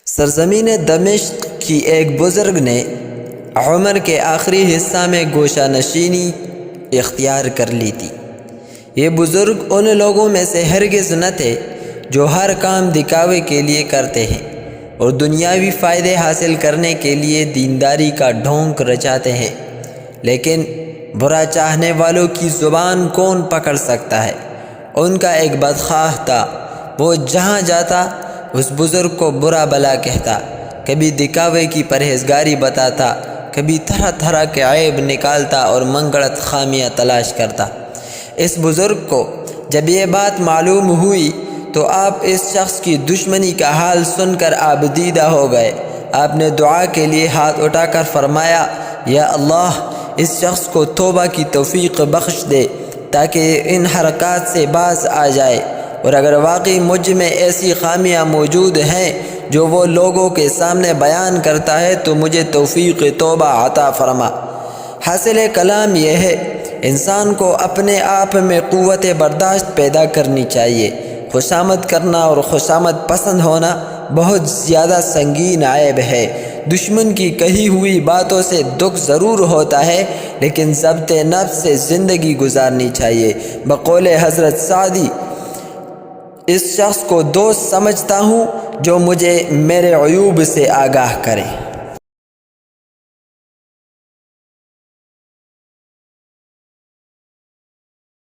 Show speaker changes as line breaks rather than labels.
سرزمین دمشق کی ایک بزرگ نے عمر کے آخری حصہ میں گوشہ نشینی اختیار کر لی تھی۔ یہ بزرگ ان لوگوں میں سے ہرگز نہ تھے جو ہر کام دکھاوے کے لیے کرتے ہیں اور دنیاوی فائدے حاصل کرنے کے لیے دینداری کا ڈھونگ رچاتے ہیں، لیکن برا چاہنے والوں کی زبان کون پکڑ سکتا ہے؟ ان کا ایک بدخواہ تھا، وہ جہاں جاتا اس بزرگ کو برا بلا کہتا، کبھی دکھاوے کی پرہیزگاری بتاتا، کبھی طرح طرح کے عیب نکالتا اور منگڑت خامیاں تلاش کرتا۔ اس بزرگ کو جب یہ بات معلوم ہوئی تو آپ اس شخص کی دشمنی کا حال سن کر آپ دیدہ ہو گئے۔ آپ نے دعا کے لیے ہاتھ اٹھا کر فرمایا، یا اللہ، اس شخص کو توبہ کی توفیق بخش دے تاکہ ان حرکات سے باز آ جائے، اور اگر واقعی مجھ میں ایسی خامیاں موجود ہیں جو وہ لوگوں کے سامنے بیان کرتا ہے تو مجھے توفیق توبہ عطا فرما۔ حاصل کلام یہ ہے، انسان کو اپنے آپ میں قوت برداشت پیدا کرنی چاہیے۔ خوشامد کرنا اور خوشامد پسند ہونا بہت زیادہ سنگین عیب ہے۔ دشمن کی کہی ہوئی باتوں سے دکھ ضرور ہوتا ہے، لیکن ضبط نفس سے زندگی گزارنی چاہیے۔ بقول حضرت سعدی، اس شخص کو دوست سمجھتا ہوں جو مجھے میرے عیوب سے آگاہ کرے۔